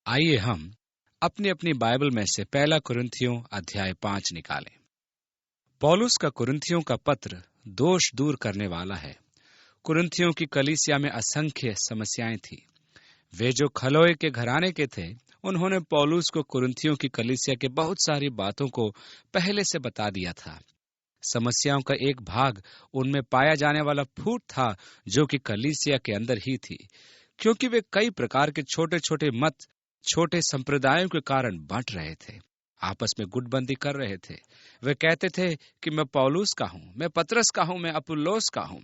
आइए हम अपनी अपनी बाइबल में से पहला कुरिन्थियों अध्याय 5 निकालें। पौलुस का कुरिन्थियों का पत्र दोष दूर करने वाला है। कुरिन्थियों की कलीसिया में असंख्य समस्याएं थी। वे जो खलोए के घराने के थे, उन्होंने पौलुस को कुरिन्थियों की कलीसिया के बहुत सारी बातों को पहले से बता दिया था। समस्याओं का एक भाग उनमें पाया जाने वाला फूट था, जो कि कलीसिया के अंदर ही थी, क्योंकि वे कई प्रकार के छोटे छोटे मत, छोटे संप्रदायों के कारण बांट रहे थे, आपस में गुटबंदी कर रहे थे। वे कहते थे कि मैं पौलुस का हूं, मैं पतरस का हूं, मैं अपुल्लोस का हूं।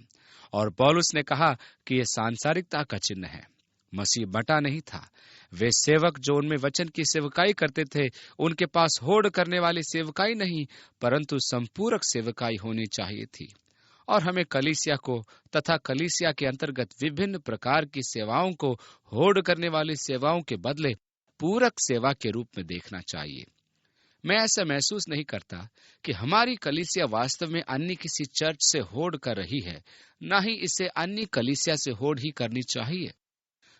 और पौलुस ने कहा कि यह सांसारिकता का चिन्ह है। मसीह बटा नहीं था। वे सेवक जो उनमें वचन की सेवकाई करते थे, उनके पास होड़ करने वाली सेवकाई नहीं, परंतु संपूरक सेवकाई होनी चाहिए थी। और हमें कलीसिया को तथा कलीसिया के अंतर्गत विभिन्न प्रकार की सेवाओं को होड़ करने वाली सेवाओं के बदले पूरक सेवा के रूप में देखना चाहिए। मैं ऐसा महसूस नहीं करता कि हमारी कलीसिया वास्तव में अन्य किसी चर्च से होड़ कर रही है, न ही इसे अन्य कलीसिया से होड़ ही करनी चाहिए।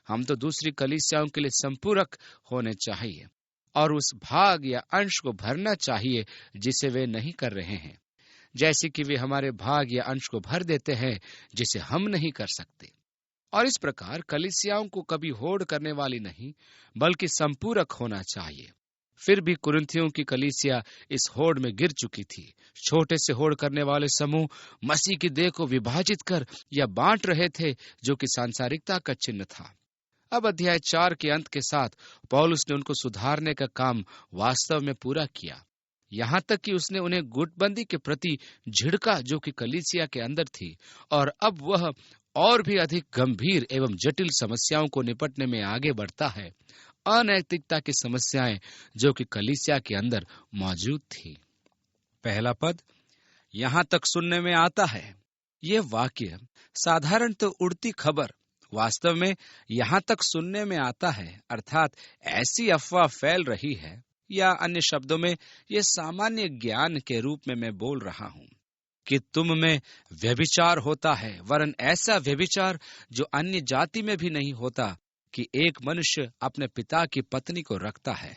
हम तो दूसरी कलीसियाओं के लिए संपूरक होने चाहिए और उस भाग या अंश को भरना चाहिए जिसे वे नहीं कर रहे हैं, जैसे कि वे हमारे भाग या अंश को भर देते हैं जिसे हम नहीं कर सकते। और इस प्रकार कलीसियाओं को कभी होड़ करने वाली नहीं, बल्कि संपूरक होना चाहिए। फिर भी कुरिन्थियों की कलीसिया इस होड़ में गिर चुकी थी। छोटे से होड़ करने वाले समूह मसीह की देह को विभाजित कर या बांट रहे थे, जो कि सांसारिकता का चिन्ह था। अब अध्याय 4 के अंत के साथ पौलुस ने उनको सुधारने का काम वास्तव में पूरा किया। यहाँ तक कि उसने उन्हें गुटबंदी के प्रति झिड़का, जो कि कलीसिया के अंदर थी, और अब वह और भी अधिक गंभीर एवं जटिल समस्याओं को निपटने में आगे बढ़ता है। अनैतिकता की समस्याएं जो कि कलीसिया के अंदर मौजूद थी। पहला पद, यहाँ तक सुनने में आता है। यह वाक्य साधारण तो उड़ती खबर वास्तव में यहाँ तक सुनने में आता है, अर्थात ऐसी अफवाह फैल रही है, या अन्य शब्दों में यह सामान्य ज्ञान के रूप में मैं बोल रहा हूं कि तुम में व्यभिचार होता है, वरन ऐसा व्यभिचार जो अन्य जाति में भी नहीं होता, कि एक मनुष्य अपने पिता की पत्नी को रखता है।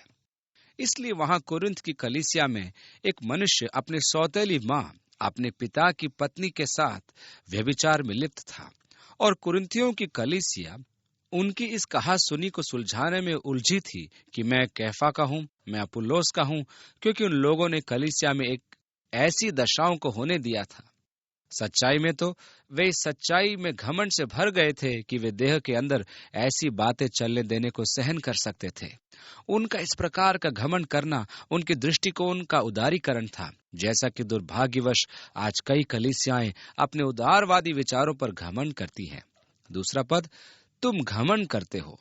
इसलिए वहां कुरिन्थ की कलीसिया में एक मनुष्य अपने सौतेली मां, अपने पिता की पत्नी के साथ व्यभिचार में लिप्त था, और कुरिन्थियों की कलीसिया उनकी इस कहासुनी को सुलझाने में उलझी थी कि मैं कैफा का हूं, मैं अपुल्लोस का हूं, क्योंकि उन लोगों ने कलीसिया में एक ऐसी दशाओं को होने दिया था। सच्चाई में तो वे इस सच्चाई में घमंड से भर गए थे कि वे देह के अंदर ऐसी बातें चलने देने को सहन कर सकते थे। उनका इस प्रकार का घमंड करना उनकी दृष्टिकोण का उदारीकरण था, जैसा कि दुर्भाग्यवश आज कई कलीसियाएं अपने उदारवादी विचारों पर घमंड करती हैं। दूसरा पद, तुम घमंड करते हो।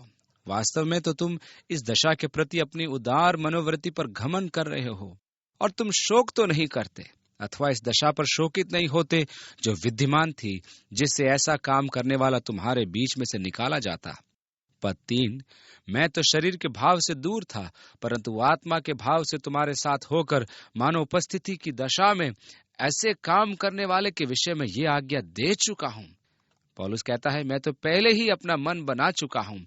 वास्तव में तो तुम इस दशा के प्रति अपनी उदार मनोवृत्ति पर घमंड कर रहे हो, और तुम शोक तो नहीं करते अथवा इस दशा पर शोकित नहीं होते जो विद्यमान थी, जिससे ऐसा काम करने वाला तुम्हारे बीच में से निकाला जाता। पद 3, मैं तो शरीर के भाव से दूर था, परंतु आत्मा के भाव से तुम्हारे साथ होकर मानो उपस्थिति की दशा में ऐसे काम करने वाले के विषय में ये आज्ञा दे चुका हूं। पौलुस कहता है, मैं तो पहले ही अपना मन बना चुका हूं,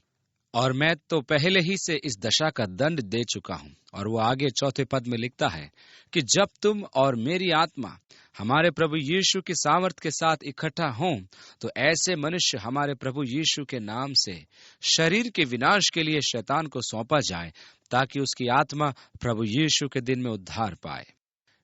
और मैं तो पहले ही से इस दशा का दंड दे चुका हूं। और वो आगे चौथे पद में लिखता है कि जब तुम और मेरी आत्मा हमारे प्रभु यीशु की सामर्थ के साथ इकट्ठा हों, तो ऐसे मनुष्य हमारे प्रभु यीशु के नाम से शरीर के विनाश के लिए शैतान को सौंपा जाए, ताकि उसकी आत्मा प्रभु यीशु के दिन में उद्धार पाए।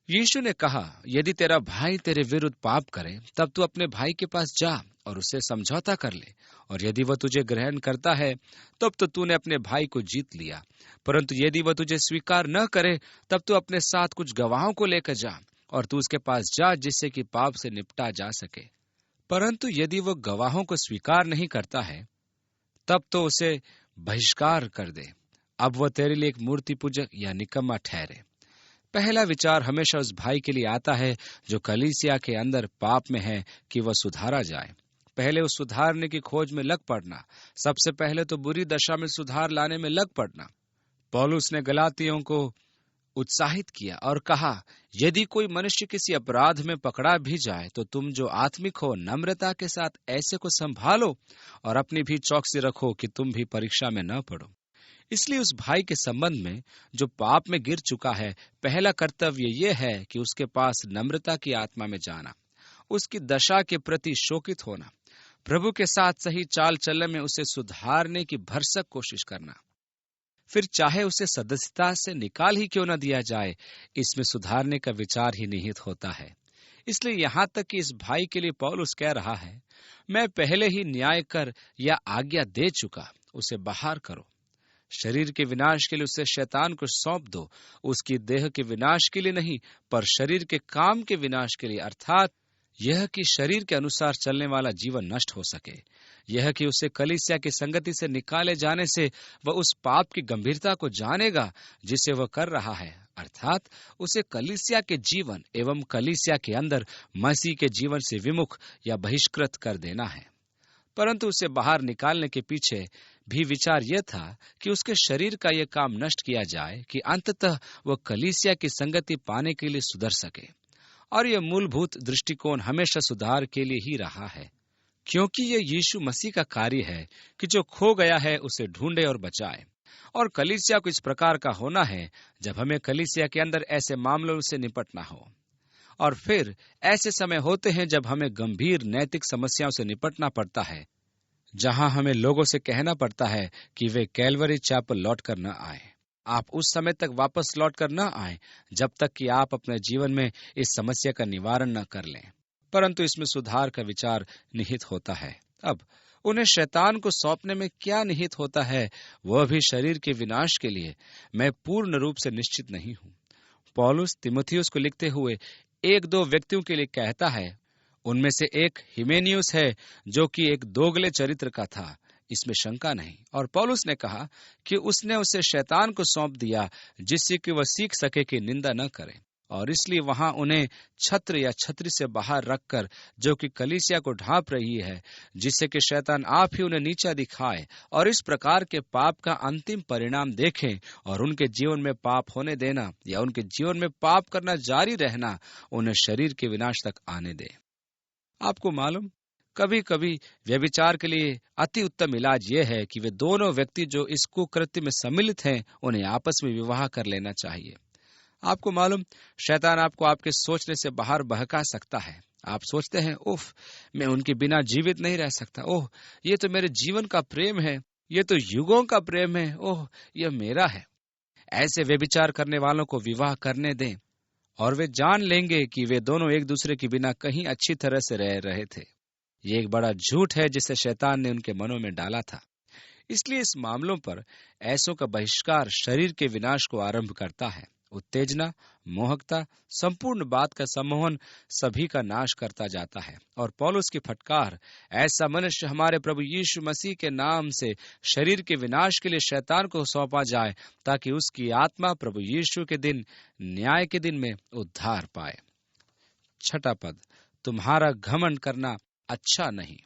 यीशु ने कहा, यदि तेरा भाई तेरे विरुद्ध पाप करे, तब तू अपने भाई के पास जा और उससे समझौता कर ले, और यदि वह तुझे ग्रहण करता है, तब तो तूने अपने भाई को जीत लिया। परंतु यदि वह तुझे स्वीकार न करे, तब तू अपने साथ कुछ गवाहों को लेकर जा, और तू उसके पास जा, जिससे कि पाप से निपटा जा सके। परंतु यदि वह गवाहों को स्वीकार नहीं करता है, तब तो उसे बहिष्कार कर दे। अब वह तेरे लिए एक मूर्ति पूजक या निकम्मा ठहरे। पहला विचार हमेशा उस भाई के लिए आता है जो कलीसिया के अंदर पाप में है, कि वह सुधारा जाए। पहले उस सुधारने की खोज में लग पड़ना, सबसे पहले तो बुरी दशा में सुधार लाने में लग पड़ना। पौलुस ने गलातियों को उत्साहित किया और कहा, यदि कोई मनुष्य किसी अपराध में पकड़ा भी जाए, तो तुम जो आत्मिक हो, नम्रता के साथ ऐसे को संभालो, और अपनी भी चौकसी रखो कि तुम भी परीक्षा में न पड़ो। इसलिए उस भाई के संबंध में जो पाप में गिर चुका है, पहला कर्तव्य यह है कि उसके पास नम्रता की आत्मा में जाना, उसकी दशा के प्रति शोकित होना, प्रभु के साथ सही चाल चलन में उसे सुधारने की भरसक कोशिश करना। फिर चाहे उसे सदस्यता से निकाल ही क्यों न दिया जाए, इसमें सुधारने का विचार ही निहित होता है। इसलिए यहां तक कि इस भाई के लिए पौलुस कह रहा है, मैं पहले ही न्याय कर या आज्ञा दे चुका, उसे बाहर करो। शरीर के विनाश के लिए उसे शैतान को सौंप दो, उसकी देह के विनाश के लिए नहीं, पर शरीर के काम के विनाश के लिए, अर्थात यह कि शरीर के अनुसार चलने वाला जीवन नष्ट हो सके, यह कि उसे कलीसिया की संगति से निकाले जाने से वह उस पाप की गंभीरता को जानेगा जिसे वह कर रहा है, अर्थात उसे कलीसिया के जीवन एवं कलीसिया के अंदर मसीह के जीवन से विमुख या बहिष्कृत कर देना है। परंतु उसे बाहर निकालने के पीछे भी विचार यह था कि उसके शरीर का यह काम नष्ट किया जाए कि अंततः वह कलीसिया की संगति पाने के लिए सुधर सके। और यह मूलभूत दृष्टिकोण हमेशा सुधार के लिए ही रहा है, क्योंकि यह यीशु मसीह का कार्य है कि जो खो गया है उसे ढूंढे और बचाए। और कलीसिया को इस प्रकार का होना है जब हमें कलीसिया के अंदर ऐसे मामलों से निपटना हो। और फिर ऐसे समय होते हैं जब हमें गंभीर नैतिक समस्याओं से निपटना पड़ता है, जहां हमें लोगों से कहना पड़ता है कि वे कैलवरी चैपल लौट कर न आए। आप उस समय तक वापस लौट कर न आए जब तक कि आप अपने जीवन में इस समस्या का निवारण न कर लें। परंतु इसमें सुधार का विचार निहित होता है। अब उन्हें शैतान को सौंपने में क्या निहित होता है, वह भी शरीर के विनाश के लिए, मैं पूर्ण रूप से निश्चित नहीं हूं। पौलुस तीमुथियुस को लिखते हुए एक दो व्यक्तियों के लिए कहता है। उनमें से एक हिमेनियुस है, जो कि एक दोगले चरित्र का था, इसमें शंका नहीं। और पौलुस ने कहा कि उसने उसे शैतान को सौंप दिया जिससे कि वह सीख सके कि निंदा न करे, और इसलिए वहां उन्हें छत्र या छतरी से बाहर रखकर, जो कि कलीसिया को ढांप रही है, जिससे कि शैतान आप ही उन्हें नीचा दिखाए और इस प्रकार के पाप का अंतिम परिणाम देखें और उनके जीवन में पाप होने देना या उनके जीवन में पाप करना जारी रहना उन्हें शरीर के विनाश तक आने दे। आपको मालूम, कभी कभी व्यभिचार के लिए अति उत्तम इलाज यह है कि वे दोनों व्यक्ति जो इस कुकृत्य में सम्मिलित हैं, उन्हें आपस में विवाह कर लेना चाहिए। आपको मालूम, शैतान आपको आपके सोचने से बाहर बहका सकता है। आप सोचते हैं, उफ, मैं उनके बिना जीवित नहीं रह सकता। ओह, ये तो मेरे जीवन का प्रेम है, ये तो युगों का प्रेम है। ओह, यह मेरा है। ऐसे व्यभिचार करने वालों को विवाह करने दें और वे जान लेंगे कि वे दोनों एक दूसरे के बिना कहीं अच्छी तरह से रह रहे थे। ये एक बड़ा झूठ है जिसे शैतान ने उनके मनों में डाला था। इसलिए इस मामलों पर ऐसों का बहिष्कार शरीर के विनाश को आरंभ करता है। उत्तेजना, मोहकता, संपूर्ण बात का सम्मोहन सभी का नाश करता जाता है। और पौलुस की फटकार, ऐसा मनुष्य हमारे प्रभु यीशु मसीह के नाम से शरीर के विनाश के लिए शैतान को सौंपा जाए, ताकि उसकी आत्मा प्रभु यीशु के दिन, न्याय के दिन में उद्धार पाए। 6 पद, तुम्हारा घमंड करना अच्छा नहीं।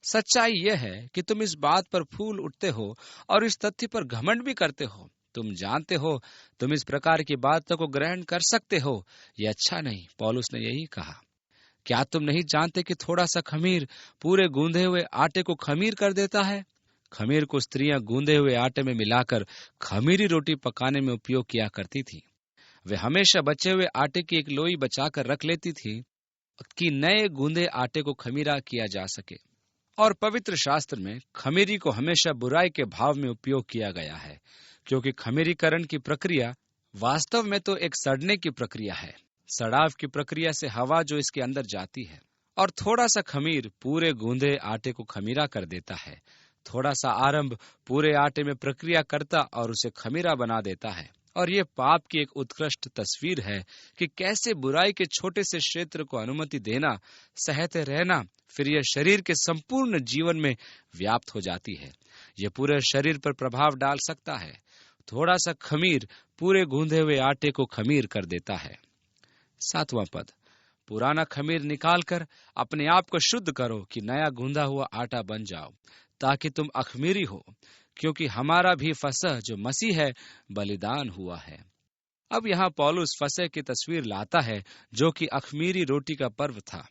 सच्चाई यह है कि तुम इस बात पर फूल उठते हो और इस तथ्य पर घमंड भी करते हो। तुम जानते हो तुम इस प्रकार की बातों को ग्रहण कर सकते हो, यह अच्छा नहीं। पौलुस ने यही कहा। क्या तुम नहीं जानते कि थोड़ा सा खमीर पूरे गूंधे हुए आटे को खमीर कर देता है? खमीर को स्त्रियां गूंधे हुए आटे में मिलाकर खमीरी रोटी पकाने में उपयोग किया करती थी। वे हमेशा बचे हुए आटे की एक लोई बचाकर रख लेती थी कि नए गूंधे आटे को खमीरा किया जा सके। और पवित्र शास्त्र में खमीरी को हमेशा बुराई के भाव में उपयोग किया गया है, क्योंकि खमीरीकरण की प्रक्रिया वास्तव में तो एक सड़ने की प्रक्रिया है। सड़ाव की प्रक्रिया से हवा जो इसके अंदर जाती है, और थोड़ा सा खमीर पूरे गूंधे आटे को खमीरा कर देता है। थोड़ा सा आरंभ पूरे आटे में प्रक्रिया करता और उसे खमीरा बना देता है। और यह पाप की एक उत्कृष्ट तस्वीर है कि कैसे बुराई के छोटे से क्षेत्र को अनुमति देना, सहते रहना, फिर यह शरीर के संपूर्ण जीवन में व्याप्त हो जाती है। यह पूरे शरीर पर प्रभाव डाल सकता है। थोड़ा सा खमीर पूरे गूंधे हुए आटे को खमीर कर देता है। 7वां पद, पुराना खमीर निकालकर अपने आप को शुद्ध करो कि नया गूंधा हुआ आटा बन जाओ, ताकि तुम अखमीरी हो, क्योंकि हमारा भी फसह जो मसीह है बलिदान हुआ है। अब यहाँ पौलुस फसह की तस्वीर लाता है, जो कि अखमीरी रोटी का पर्व था।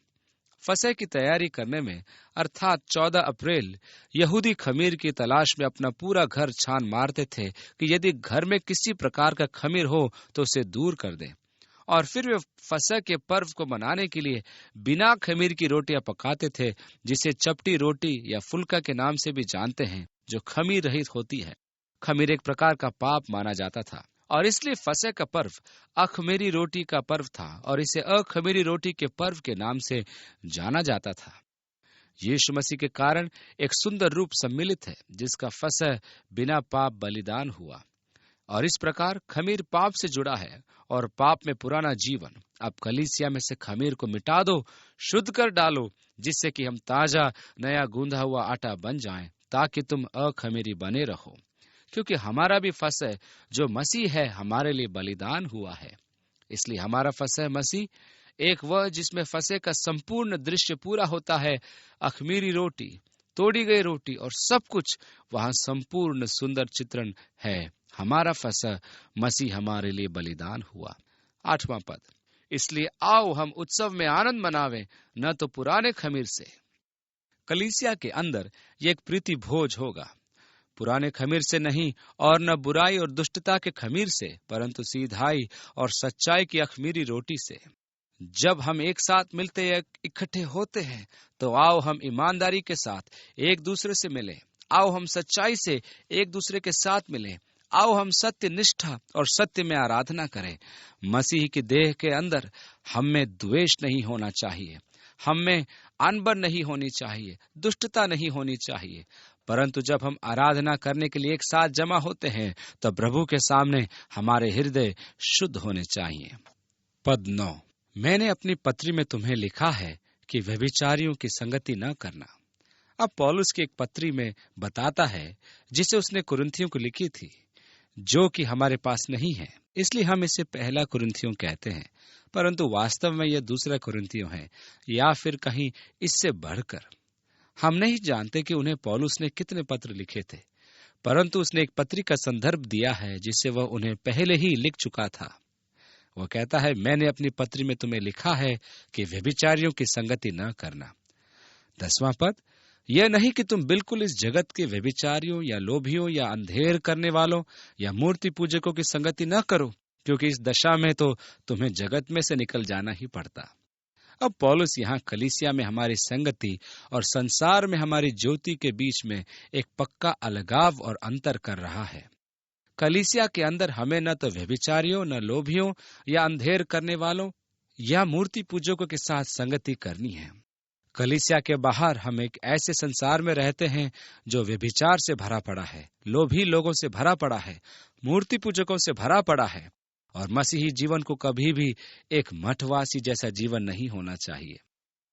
फसह की तैयारी करने में, अर्थात 14 अप्रैल, यहूदी खमीर की तलाश में अपना पूरा घर छान मारते थे कि यदि घर में किसी प्रकार का खमीर हो तो उसे दूर कर दें। और फिर वे फसह के पर्व को मनाने के लिए बिना खमीर की रोटियां पकाते थे, जिसे चपटी रोटी या फुल्का के नाम से भी जानते हैं, जो खमीर रहित होती है। खमीर एक प्रकार का पाप माना जाता था और इसलिए फसह का पर्व अखमीरी रोटी का पर्व था और इसे अखमीरी रोटी के पर्व के नाम से जाना जाता था। यीशु मसीह के कारण एक सुंदर रूप सम्मिलित है, जिसका फसह बिना पाप बलिदान हुआ। और इस प्रकार खमीर पाप से जुड़ा है और पाप में पुराना जीवन। अब कलीसिया में से खमीर को मिटा दो, शुद्ध कर डालो, जिससे कि हम ताजा नया गूंधा हुआ आटा बन जाएं, ताकि तुम अखमीरी बने रहो, क्योंकि हमारा भी फसह जो मसीह है हमारे लिए बलिदान हुआ है। इसलिए हमारा फसह मसीह, एक वह जिसमें फसह का संपूर्ण दृश्य पूरा होता है, अखमीरी रोटी, तोड़ी गई रोटी और सब कुछ वहां संपूर्ण सुंदर चित्रण है। हमारा फसह मसीह हमारे लिए बलिदान हुआ। 8वां पद, इसलिए आओ हम उत्सव में आनंद मनावें, न तो पुराने खमीर से। कलीसिया के अंदर ये एक प्रीति भोज होगा, पुराने खमीर से नहीं और न बुराई और दुष्टता के खमीर से, परंतु सीधाई और सच्चाई की अखमीरी रोटी से। जब हम एक साथ मिलते या इकट्ठे होते हैं, तो आओ हम ईमानदारी के साथ एक दूसरे से मिलें। आओ हम सच्चाई से एक दूसरे के साथ मिलें। आओ हम सत्य निष्ठा और सत्य में आराधना करें। मसीह की देह के अंदर हम में द्वेष नहीं होना चाहिए, हम में अनबन नहीं होनी चाहिए, दुष्टता नहीं होनी चाहिए। परंतु जब हम आराधना करने के लिए एक साथ जमा होते हैं, तो प्रभु के सामने हमारे हृदय शुद्ध होने चाहिए। पद 9, मैंने अपनी पत्री में तुम्हें लिखा है कि व्यभिचारियों की संगति न करना। अब पौलुस की एक पत्री में बताता है जिसे उसने कुरिन्थियों को लिखी थी, जो कि हमारे पास नहीं है, इसलिए हम इसे पहला कुरिन्थियों कहते हैं, परंतु वास्तव में यह दूसरा कुरिन्थियों है, या फिर कहीं इससे बढ़कर। हम नहीं जानते कि उन्हें पौलुस ने कितने पत्र लिखे थे, परंतु उसने एक पत्री का संदर्भ दिया है जिसे वह उन्हें पहले ही लिख चुका था। वह कहता है, मैंने अपनी पत्री में तुम्हें लिखा है कि व्यभिचारियों की संगति न करना। 10वां पद, यह नहीं कि तुम बिल्कुल इस जगत के व्यभिचारियों या लोभियों या अंधेर करने वालों या मूर्ति पूजकों की संगति न करो, क्योंकि इस दशा में तो तुम्हें जगत में से निकल जाना ही पड़ता। अब पौलुस यहाँ कलीसिया में हमारी संगति और संसार में हमारी ज्योति के बीच में एक पक्का अलगाव और अंतर कर रहा है। कलीसिया के अंदर हमें न तो व्यभिचारियों, न लोभियों या अंधेर करने वालों या मूर्ति पूजकों के साथ संगति करनी है। कलीसिया के बाहर हम एक ऐसे संसार में रहते हैं जो व्यभिचार से भरा पड़ा है, लोभी लोगों से भरा पड़ा है, मूर्ति पूजकों से भरा पड़ा है। और मसीही जीवन को कभी भी एक मठवासी जैसा जीवन नहीं होना चाहिए।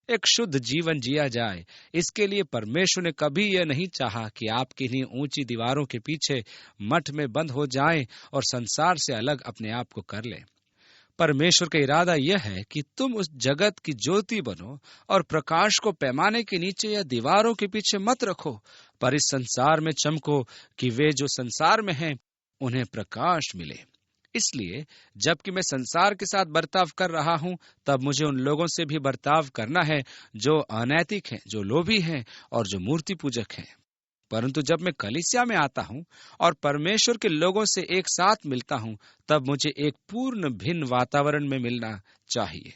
एक शुद्ध जीवन जिया जाए, इसके लिए परमेश्वर ने कभी यह नहीं चाहा कि आप किन्हीं ऊंची दीवारों के पीछे मठ में बंद हो जाएं और संसार से अलग अपने आप को कर लें। परमेश्वर का इरादा यह है कि तुम उस जगत की ज्योति बनो और प्रकाश को पैमाने के नीचे या दीवारों के पीछे मत रखो, पर इस संसार में चमको कि वे जो संसार में हैं उन्हें प्रकाश मिले। इसलिए जबकि मैं संसार के साथ बर्ताव कर रहा हूं, तब मुझे उन लोगों से भी बर्ताव करना है जो अनैतिक हैं, जो लोभी हैं और जो मूर्ति पूजक हैं। परंतु जब मैं कलीसिया में आता हूं और परमेश्वर के लोगों से एक साथ मिलता हूं, तब मुझे एक पूर्ण भिन्न वातावरण में मिलना चाहिए।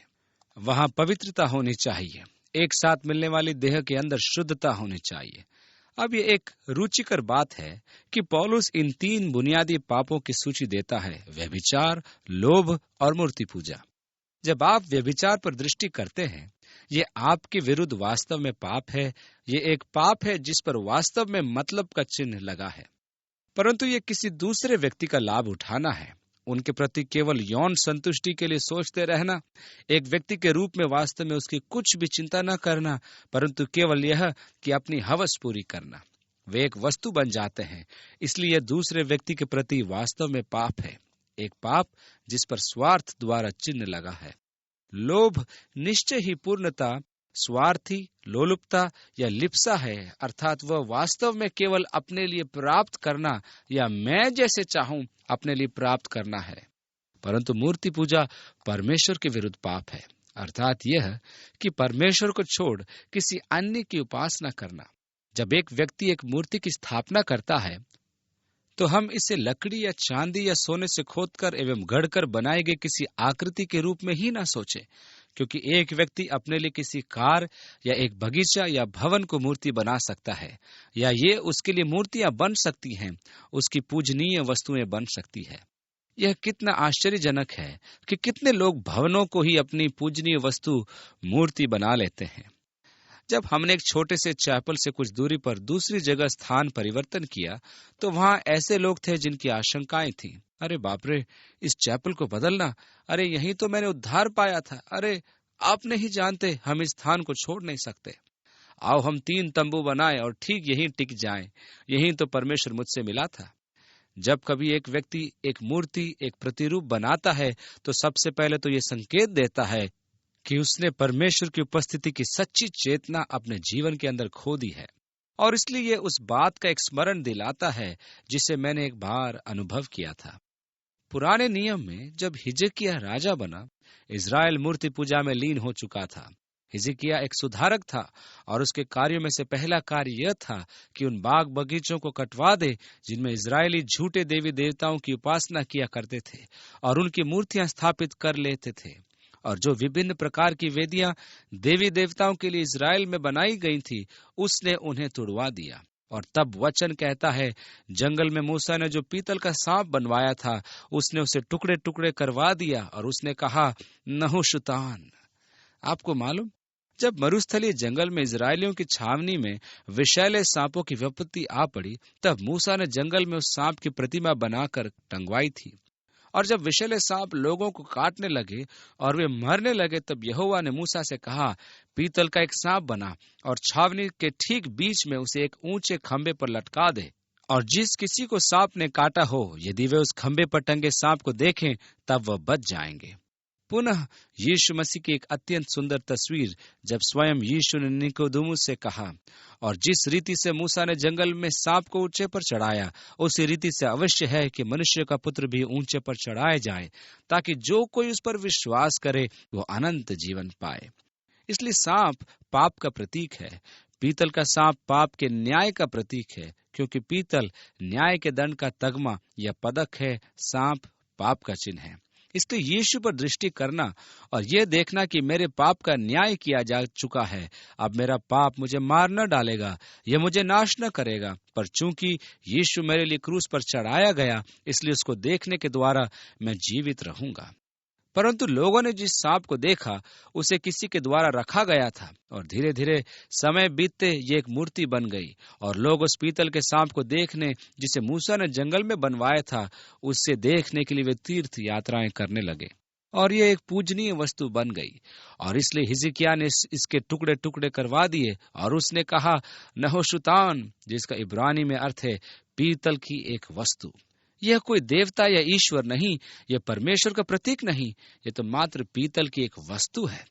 वहां पवित्रता होनी चाहिए, एक साथ मिलने वाली देह के अंदर शुद्धता होनी चाहिए। अब ये एक रुचिकर बात है कि पौलुस इन 3 बुनियादी पापों की सूची देता है: व्यभिचार, लोभ और मूर्ति पूजा। जब आप व्यभिचार पर दृष्टि करते हैं, ये आपके विरुद्ध वास्तव में पाप है। ये एक पाप है जिस पर वास्तव में मतलब का चिन्ह लगा है, परंतु ये किसी दूसरे व्यक्ति का लाभ उठाना है, उनके प्रति केवल यौन संतुष्टि के लिए सोचते रहना, एक व्यक्ति के रूप में वास्तव में उसकी कुछ भी चिंता न करना, परंतु केवल यह कि अपनी हवस पूरी करना। वे एक वस्तु बन जाते हैं, इसलिए यह दूसरे व्यक्ति के प्रति वास्तव में पाप है, एक पाप जिस पर स्वार्थ द्वारा चिन्ह लगा है। लोभ निश्चय ही पूर्णता स्वार्थी लोलुपता या लिप्सा है, अर्थात वह वास्तव में केवल अपने लिए प्राप्त करना या मैं जैसे चाहूं अपने लिए प्राप्त करना है। परंतु मूर्ति पूजा परमेश्वर के विरुद्ध पाप है, अर्थात यह कि परमेश्वर को छोड़ किसी अन्य की उपासना करना। जब एक व्यक्ति एक मूर्ति की स्थापना करता है तो हम इसे लकड़ी या चांदी या सोने से खोदकर एवं गढ़कर बनाए गए किसी आकृति के रूप में ही ना सोचे, क्योंकि एक व्यक्ति अपने लिए किसी कार या एक बगीचा या भवन को मूर्ति बना सकता है, या ये उसके लिए मूर्तियां बन सकती हैं, उसकी पूजनीय वस्तुएं बन सकती है। यह कितना आश्चर्यजनक है कि कितने लोग भवनों को ही अपनी पूजनीय वस्तु मूर्ति बना लेते हैं। जब हमने एक छोटे से चैपल से कुछ दूरी पर दूसरी जगह स्थान परिवर्तन किया तो वहां ऐसे लोग थे जिनकी आशंकाएं थीं। अरे बाप रे, इस चैपल को बदलना, अरे यहीं तो मैंने उद्धार पाया था, अरे आप नहीं जानते हम इस स्थान को छोड़ नहीं सकते। आओ हम 3 तंबू बनाएं और ठीक यहीं टिक जाएं, यहीं तो परमेश्वर मुझसे मिला था। जब कभी एक व्यक्ति एक मूर्ति, एक प्रतिरूप बनाता है तो सबसे पहले तो ये संकेत देता है कि उसने परमेश्वर की उपस्थिति की सच्ची चेतना अपने जीवन के अंदर खो दी है, और इसलिए ये उस बात का एक स्मरण दिलाता है जिसे मैंने एक बार अनुभव किया था। पुराने नियम में जब हिजकिय्याह राजा बना, इज़राइल मूर्ति पूजा में लीन हो चुका था। हिजकिय्याह एक सुधारक था और उसके कार्यों में से पहला कार्य यह था कि उन बाग बगीचों को कटवा दे जिनमें इज़राइली झूठे देवी देवताओं की उपासना किया करते थे और उनकी मूर्तियां स्थापित कर लेते थे, और जो विभिन्न प्रकार की वेदियां देवी देवताओं के लिए इज़राइल में बनाई गई थी उसने उन्हें तुड़वा दिया। और तब वचन कहता है, जंगल में मूसा ने जो पीतल का सांप बनवाया था उसने उसे टुकड़े टुकड़े करवा दिया और उसने कहा, नहुशतान। आपको मालूम, जब मरुस्थलीय जंगल में इज़राइलियों की छावनी में विषैले सांपों की विपत्ति आ पड़ी, तब मूसा ने जंगल में उस सांप की प्रतिमा बनाकर टंगवाई थी। और जब विषैले सांप लोगों को काटने लगे और वे मरने लगे, तब यहोवा ने मूसा से कहा, पीतल का एक सांप बना और छावनी के ठीक बीच में उसे एक ऊंचे खंबे पर लटका दे, और जिस किसी को सांप ने काटा हो, यदि वे उस खंबे पर टंगे सांप को देखें तब वह बच जाएंगे। पुनः यीशु मसीह की एक अत्यंत सुंदर तस्वीर, जब स्वयं यीशु ने निकोदेमुस से कहा, और जिस रीति से मूसा ने जंगल में सांप को ऊंचे पर चढ़ाया, उसी रीति से अवश्य है कि मनुष्य का पुत्र भी ऊंचे पर चढ़ाया जाए, ताकि जो कोई उस पर विश्वास करे वो अनंत जीवन पाए। इसलिए सांप पाप का प्रतीक है। पीतल का सांप पाप के न्याय का प्रतीक है, क्योंकि पीतल न्याय के दंड का तगमा या पदक है, सांप पाप का चिन्ह है। इसलिए यीशु पर दृष्टि करना और यह देखना कि मेरे पाप का न्याय किया जा चुका है, अब मेरा पाप मुझे मार न डालेगा, यह मुझे नाश न करेगा, पर चूंकि यीशु मेरे लिए क्रूस पर चढ़ाया गया, इसलिए उसको देखने के द्वारा मैं जीवित रहूंगा। परंतु लोगों ने जिस सांप को देखा उसे किसी के द्वारा रखा गया था, और धीरे धीरे समय बीतते ये एक मूर्ति बन गई, और लोग उस पीतल के सांप को देखने जिसे मूसा ने जंगल में बनवाया था, उससे देखने के लिए वे तीर्थ यात्राएं करने लगे, और ये एक पूजनीय वस्तु बन गई। और इसलिए हिजकिय्याह ने इसके टुकड़े टुकड़े करवा दिए, और उसने कहा, नहुशतान, जिसका इब्रानी में अर्थ है पीतल की एक वस्तु। यह कोई देवता या ईश्वर नहीं, यह परमेश्वर का प्रतीक नहीं, यह तो मात्र पीतल की एक वस्तु है।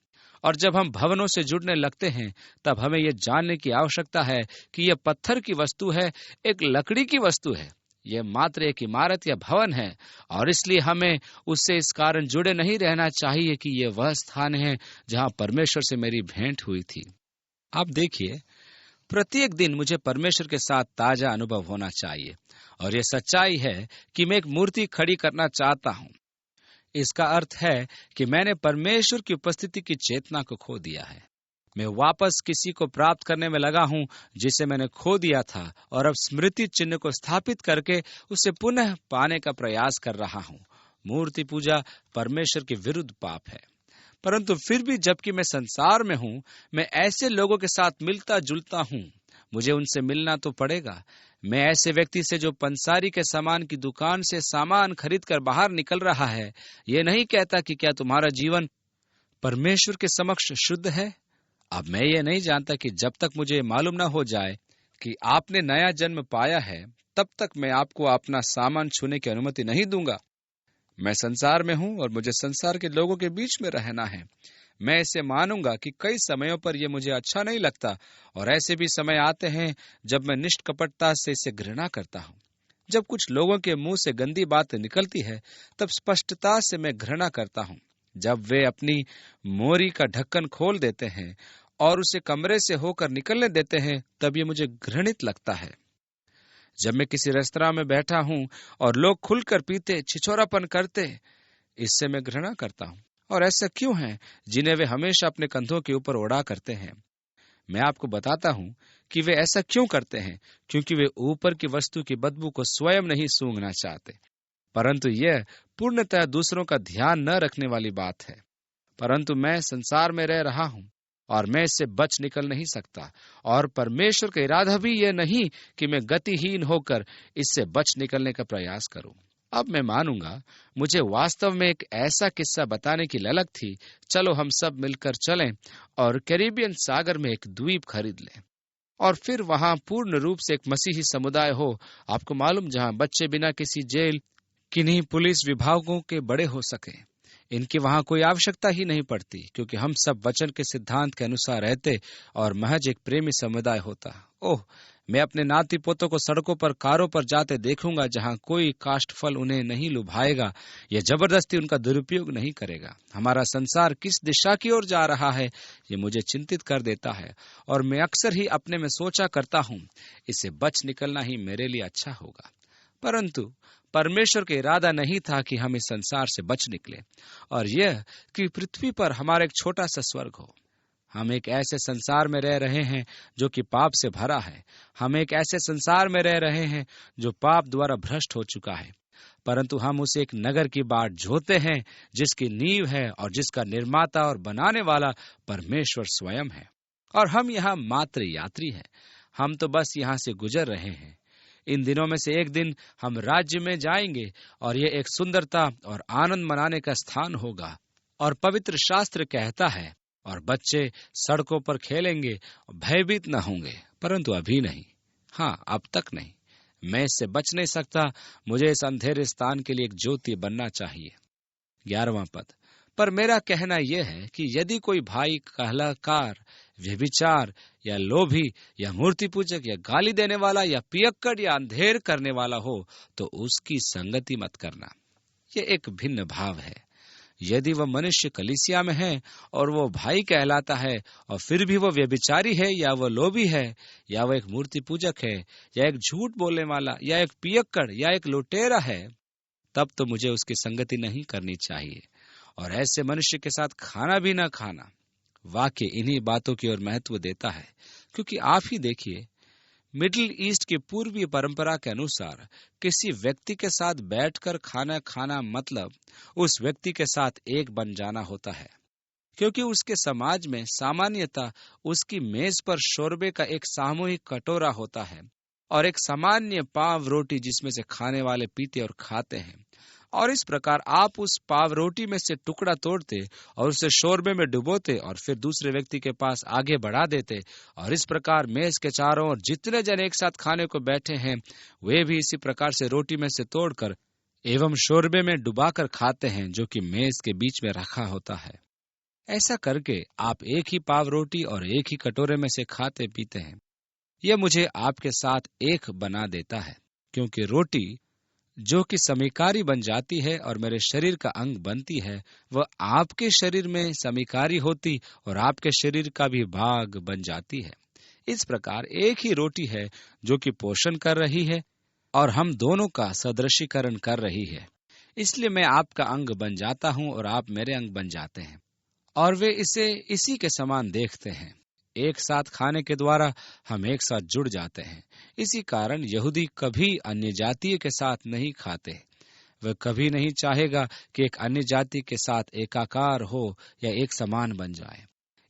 और जब हम भवनों से जुड़ने लगते हैं तब हमें यह जानने की आवश्यकता है कि यह पत्थर की वस्तु है, एक लकड़ी की वस्तु है, यह मात्र एक इमारत या भवन है, और इसलिए हमें उससे इस कारण जुड़े नहीं रहना चाहिए कि यह वह स्थान है जहां परमेश्वर से मेरी भेंट हुई थी। आप देखिए, प्रत्येक दिन मुझे परमेश्वर के साथ ताजा अनुभव होना चाहिए, और यह सच्चाई है कि मैं एक मूर्ति खड़ी करना चाहता हूं। इसका अर्थ है कि मैंने परमेश्वर की उपस्थिति की चेतना को खो दिया है। मैं वापस किसी को प्राप्त करने में लगा हूं जिसे मैंने खो दिया था, और अब स्मृति चिन्ह को स्थापित करके उसे पुनः पाने का प्रयास कर रहा हूं। मूर्ति पूजा परमेश्वर के विरुद्ध पाप है, परंतु फिर भी जबकि मैं संसार में हूं, मैं ऐसे लोगों के साथ मिलता जुलता हूं, मुझे उनसे मिलना तो पड़ेगा। मैं ऐसे व्यक्ति से जो पंसारी के सामान की दुकान से सामान खरीद कर बाहर निकल रहा है, ये नहीं कहता कि क्या तुम्हारा जीवन परमेश्वर के समक्ष शुद्ध है। अब मैं ये नहीं जानता कि जब तक मुझे मालूम न हो जाए कि आपने नया जन्म पाया है, तब तक मैं आपको अपना सामान छूने की अनुमति नहीं दूंगा। मैं संसार में हूं और मुझे संसार के लोगों के बीच में रहना है। मैं इसे मानूंगा कि कई समयों पर यह मुझे अच्छा नहीं लगता, और ऐसे भी समय आते हैं जब मैं निष्कपटता से इसे घृणा करता हूं। जब कुछ लोगों के मुंह से गंदी बात निकलती है, तब स्पष्टता से मैं घृणा करता हूं। जब वे अपनी मोरी का ढक्कन खोल देते हैं और उसे कमरे से होकर निकलने देते हैं, तब ये मुझे घृणित लगता है। जब मैं किसी रेस्तरां में बैठा हूं और लोग खुलकर पीते, छिछोरापन करते, इससे मैं घृणा करता हूं। और ऐसा क्यों है जिन्हें वे हमेशा अपने कंधों के ऊपर ओढ़ा करते हैं? मैं आपको बताता हूं कि वे ऐसा क्यों करते हैं, क्योंकि वे ऊपर की वस्तु की बदबू को स्वयं नहीं सूंघना चाहते, परंतु यह पूर्णतः दूसरों का ध्यान न रखने वाली बात है। परंतु मैं संसार में रह रहा हूं और मैं इससे बच निकल नहीं सकता, और परमेश्वर का इरादा भी यह नहीं कि मैं गतिहीन होकर इससे बच निकलने का प्रयास करूं। अब मैं मानूंगा, मुझे वास्तव में एक ऐसा किस्सा बताने की ललक थी। चलो हम सब मिलकर चलें और कैरिबियन सागर में एक द्वीप खरीद लें और फिर वहां पूर्ण रूप से एक मसीही समुदाय हो। आपको मालूम, जहां बच्चे बिना किसी जेल, किन्हीं पुलिस विभागों के बड़े हो सके। इनकी वहां कोई आवश्यकता ही नहीं पड़ती, क्योंकि हम सब वचन के सिद्धांत के अनुसार रहते और महज एक प्रेमी समुदाय होता। ओह, मैं अपने नाती पोतों को सड़कों पर, कारों पर जाते देखूंगा, जहां कोई काष्ठफल उन्हें नहीं लुभाएगा या जबरदस्ती उनका दुरुपयोग नहीं करेगा। हमारा संसार किस दिशा की ओर जा रहा है, ये मुझे चिंतित कर देता है, और मैं अक्सर ही अपने में सोचा करता हूं, इससे बच निकलना ही मेरे लिए अच्छा होगा। परंतु परमेश्वर का इरादा नहीं था कि हम इस संसार से बच निकले, और यह कि पृथ्वी पर हमारा एक छोटा सा स्वर्ग हो। हम एक ऐसे संसार में रह रहे हैं जो कि पाप से भरा है। हम एक ऐसे संसार में रह रहे हैं जो पाप द्वारा भ्रष्ट हो चुका है, परंतु हम उसे एक नगर की बाट जोते हैं जिसकी नींव है और जिसका निर्माता और बनाने वाला परमेश्वर स्वयं है। और हम यहाँ मात्र यात्री हैं। हम तो बस यहाँ से गुजर रहे हैं। इन दिनों में से एक दिन हम राज्य में जाएंगे और यह एक सुंदरता और आनंद मनाने का स्थान होगा। और पवित्र शास्त्र कहता है, और बच्चे सड़कों पर खेलेंगे और भयभीत न होंगे, परंतु अभी नहीं। हाँ, अब तक नहीं। मैं इससे बच नहीं सकता। मुझे इस अंधेरे स्थान के लिए एक ज्योति बनना चाहिए। 11वां पद। पर मेरा कहना यह है कि यदि कोई भाई कहलाकार, व्यभिचार या लोभी या मूर्ति पूजक या गाली देने वाला या पियक्कड़ या अंधेर करने वाला हो, तो उसकी संगति मत करना। यह एक भिन्न भाव है। यदि वह मनुष्य कलीसिया में है और वो भाई कहलाता है, और फिर भी वो व्यभिचारी है या वह लोभी है या वह एक मूर्ति पूजक है या एक झूठ बोलने वाला या एक पियक्कड़ या एक लुटेरा है, तब तो मुझे उसकी संगति नहीं करनी चाहिए, और ऐसे मनुष्य के साथ खाना भी न खाना। वाक्य इन्हीं बातों की ओर महत्व देता है, क्योंकि आप ही देखिए, मिडिल ईस्ट की पूर्वीय परंपरा के अनुसार किसी व्यक्ति के साथ बैठकर खाना खाना मतलब उस व्यक्ति के साथ एक बन जाना होता है, क्योंकि उसके समाज में सामान्यतः उसकी मेज पर शोरबे का एक सामूहिक कटोरा होता है और एक सामान्य पाव रोटी जिसमें से खाने वाले पीते और खाते हैं। और इस प्रकार आप उस पाव रोटी में से टुकड़ा तोड़ते और उसे शोरबे में डुबोते और फिर दूसरे व्यक्ति के पास आगे बढ़ा देते, और इस प्रकार मेज के चारों ओर जितने जन एक साथ खाने को बैठे हैं वे भी इसी प्रकार से रोटी में से तोड़कर एवं शोरबे में डुबाकर खाते हैं, जो कि मेज के बीच में रखा होता है। ऐसा करके आप एक ही पाव रोटी और एक ही कटोरे में से खाते पीते हैं। यह मुझे आपके साथ एक बना देता है, क्योंकि रोटी जो कि समीकारी बन जाती है और मेरे शरीर का अंग बनती है, वह आपके शरीर में समीकारी होती और आपके शरीर का भी भाग बन जाती है। इस प्रकार एक ही रोटी है जो कि पोषण कर रही है और हम दोनों का सदृशीकरण कर रही है। इसलिए मैं आपका अंग बन जाता हूं और आप मेरे अंग बन जाते हैं, और वे इसे इसी के समान देखते हैं। एक साथ खाने के द्वारा हम एक साथ जुड़ जाते हैं। इसी कारण यहूदी कभी अन्य जातीय के साथ नहीं खाते। वह कभी नहीं चाहेगा कि एक अन्य जाति के साथ एकाकार हो या एक समान बन जाए।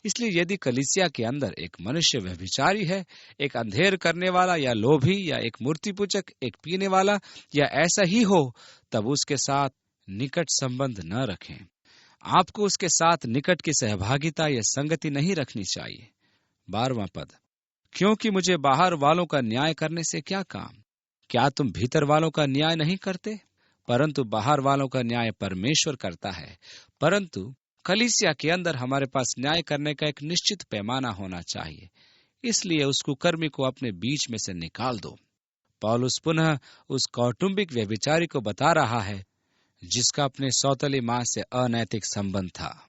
इसलिए यदि कलीसिया के अंदर एक मनुष्य व्यभिचारी है, एक अंधेर करने वाला या लोभी या एक मूर्ति पूजक, एक पीने वाला या ऐसा ही हो, तब उसके साथ निकट संबंध न रखें। आपको उसके साथ निकट की सहभागिता या संगति नहीं रखनी चाहिए। 12वां पद। क्योंकि मुझे बाहर वालों का न्याय करने से क्या काम? क्या तुम भीतर वालों का न्याय नहीं करते? परंतु बाहर वालों का न्याय परमेश्वर करता है। परंतु कलीसिया के अंदर हमारे पास न्याय करने का एक निश्चित पैमाना होना चाहिए। इसलिए उस कुकर्मी को अपने बीच में से निकाल दो। पौलुस पुनः उस कौटुंबिक व्यभिचारी को बता रहा है, जिसका अपने सौतेली मां से अनैतिक संबंध था।